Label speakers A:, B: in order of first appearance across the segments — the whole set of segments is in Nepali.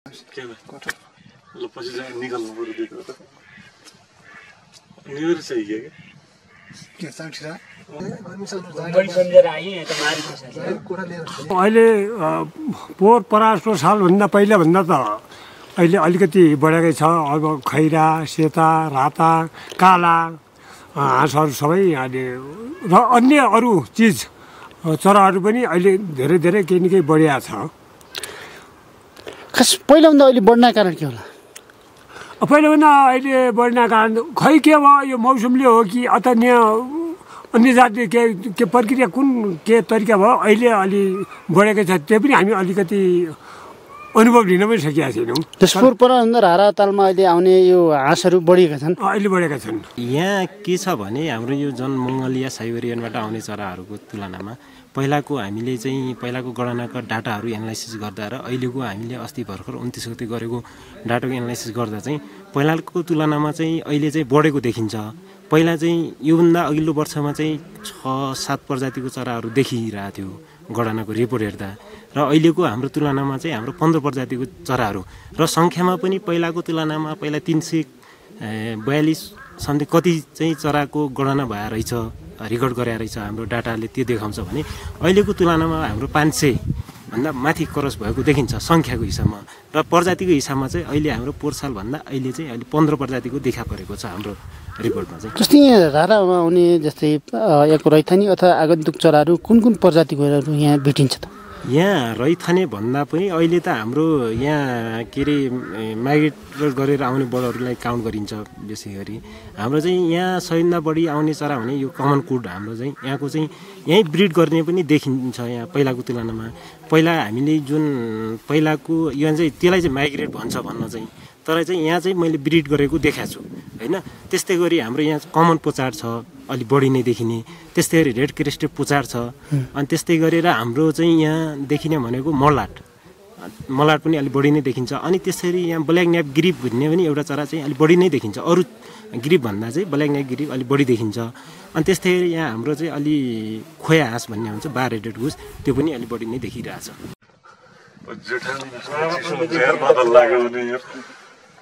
A: के ल पछि चाहिँ निकाल्नु पर्यो दिएको त न्यु इयर चाहिँ के
B: अहिले पोहोर परारको सालभन्दा पहिलाभन्दा त अहिले अलिकति बढेकै छ। अब खैरा सेता राता काला हाँसहरू सबै अहिले र अन्य अरू चिज चराहरू पनि अहिले धेरै धेरै केही न केही बढिया छ।
C: खास पहिलाभन्दा अहिले बढ्न कारण के होला?
B: पहिलाभन्दा अहिले बढ्न कारण खै के भयो, यो मौसमले हो कि अन्य अन्य जातले के प्रक्रिया कुन के तरिका भयो अहिले अलि बढेकै छ। त्यो पनि हामी अलिकति अनुभव लिन पनि सकेका छैनौँ।
C: त्यसपोहोर परारभन्दा रारा तालमा अहिले आउने यो हाँसहरू बढेका छन्,
B: अहिले बढेका छन्।
D: यहाँ के छ भने हाम्रो यो जन मङ्गोलिया साइबेरियनबाट आउने चराहरूको तुलनामा पहिलाको गणनाका डाटाहरू एनालाइसिस गर्दा र अहिलेको हामीले अस्ति भर्खर 29 गते गरेको डाटाको एनालाइसिस गर्दा चाहिँ पहिलाको तुलनामा चाहिँ अहिले चाहिँ बढेको देखिन्छ। पहिला चाहिँ योभन्दा अघिल्लो वर्षमा चाहिँ 6-7 प्रजातिको चराहरू देखिरहेको थियो गणनाको रिपोर्ट हेर्दा, र अहिलेको हाम्रो तुलनामा चाहिँ हाम्रो 15 प्रजातिको चराहरू र सङ्ख्यामा पनि पहिलाको तुलनामा पहिला 342 समथिङ कति चाहिँ चराको गणना भएर रहेछ, रेकर्ड गरे रहेछ हाम्रो डाटाले त्यो देखाउँछ भने अहिलेको तुलनामा हाम्रो 500 भन्दा माथि क्रस भएको देखिन्छ सङ्ख्याको हिसाबमा। र प्रजातिको हिसाबमा चाहिँ अहिले हाम्रो पोहोर सालभन्दा अहिले चाहिँ अहिले 15 प्रजातिको देखा परेको छ हाम्रो रिपोर्टमा चाहिँ।
C: जस्तै रारामा आउने जस्तै यहाँको रैथानी अथवा आगन्तुक चराहरू कुन कुन प्रजातिको यहाँ भेटिन्छ त?
D: यहाँ रैथाने भन्दा पनि अहिले त हाम्रो यहाँ के अरे माइग्रेट गरेर आउने बर्डहरूलाई काउन्ट गरिन्छ। विशेष गरी हाम्रो चाहिँ यहाँ सबैभन्दा बढी आउने चरा भने यो कमन कुड हाम्रो चाहिँ यहाँको चाहिँ यहीँ ब्रिड गर्ने पनि देखिन्छ यहाँ पहिलाको तुलनामा। पहिला हामीले जुन पहिलाको यहाँ चाहिँ त्यसलाई चाहिँ माइग्रेट भन्छ भन्न चाहिँ, तर चाहिँ यहाँ चाहिँ मैले ब्रिड गरेको देखाएको छु होइन। त्यस्तै गरी हाम्रो यहाँ कमन पोचाड छ अलि बढी नै देखिने, त्यस्तै गरी रेड क्रेस्टेड पोचाड छ, अनि त्यस्तै गरेर हाम्रो चाहिँ यहाँ देखिने भनेको मलाट पनि अलिक बढी नै देखिन्छ। अनि त्यसरी यहाँ ब्ल्याक न्याप गिरिब भन्ने पनि एउटा चरा चाहिँ अलिक बढी नै देखिन्छ, अरू गिरिब भन्दा चाहिँ ब्ल्याक न्याप गिरिब अलिक बढी देखिन्छ। अनि त्यस्तै गरी यहाँ हाम्रो चाहिँ अलि खोया हाँस भन्ने हुन्छ बार रेडेड गुस, त्यो पनि अलिक बढी नै देखिरहेछ।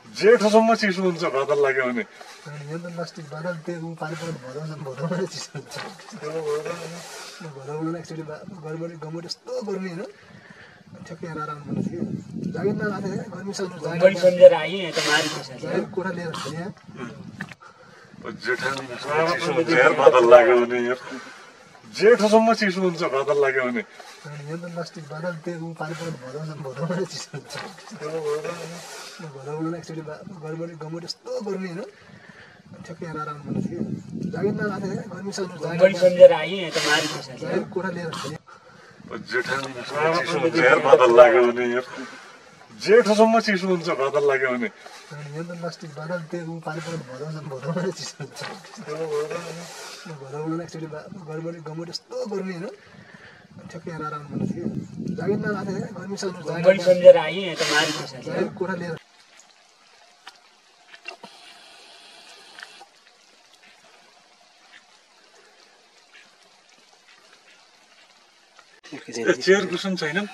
A: जेठसम्म चिसो हुन्छ बादल लाग्यो भने जेठसम्म चिसो हुन्छ बादल लाग्यो भने जेठसम्म चिसो हुन्छ बादल लाग्यो भने चेयर कुसन छैन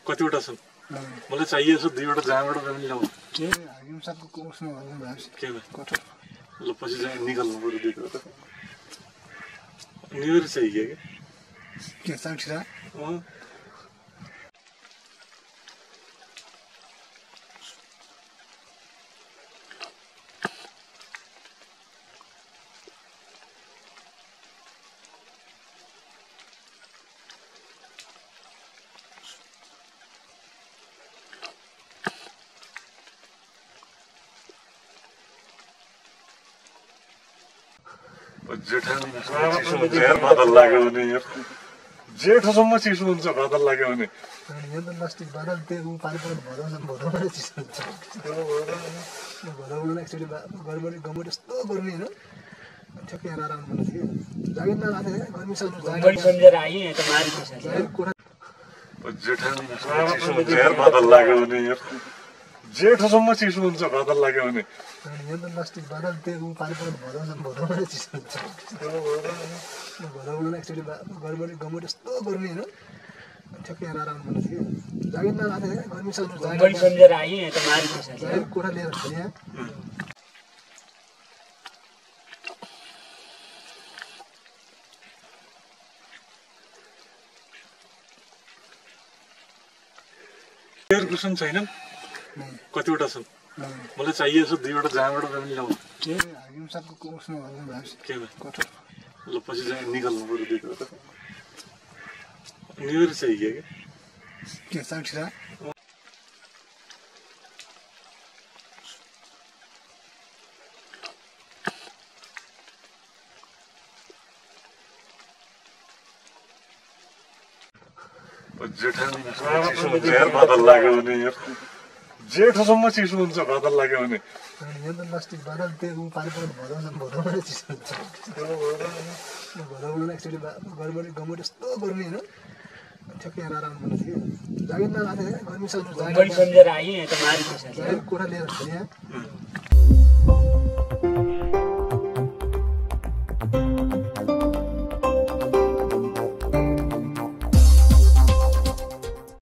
A: कतिवटा छन्? मलाई चाहिएको छ 2वटा जहाँबाट पनि ल्याउनु। ल पछि चाहिँ निकाल्नु पर्यो दिएको त न्यु इयर चाहिँ के बादल लाग्यो भने जेठसम्म चिसो हुन्छ बादल लाग्यो भने बादल लाग्यो भने जेठसम्म चिसो हुन्छ बादल लाग्यो भने
E: ठ्याक्कै यहाँ आराम गर्नु थियो जागिर नलाने गर्मी सक्नु
F: बढी सम्झेर आएँ त मारी
E: जागिर कोठा लिएर थियो यहाँ
A: एयर कुसन छैनन् कतिवटा छन् मलाई चाहिएको छ 2वटा जहाँबाट पनि ल्याउनु
E: के हिंसाको कोर्समा भन्नु भएको
A: के भयो
E: कोठा
A: ल पछि चाहिँ निकाल्नु पर्यो 2वटा निवेर चाहियो
E: के साठीरा
A: बादल लाग्यो भने जेठोसम्म चिसो हुन्छ बादल लाग्यो भने
E: यहाँ त लास्टिक बादल त्यो पानी पर्नु भदौमा चिसो हुन्छ भदौमा एक्चुअली गडबडी गमोट यस्तो गर्मी होइन ठ्याक्कै यहाँ आराम गर्नु थियो जागिर नलाने गर्मी सक्नु
F: बढी सम्झेर आएँ त मारी
E: जागिर कोठा लिएर थियो यहाँ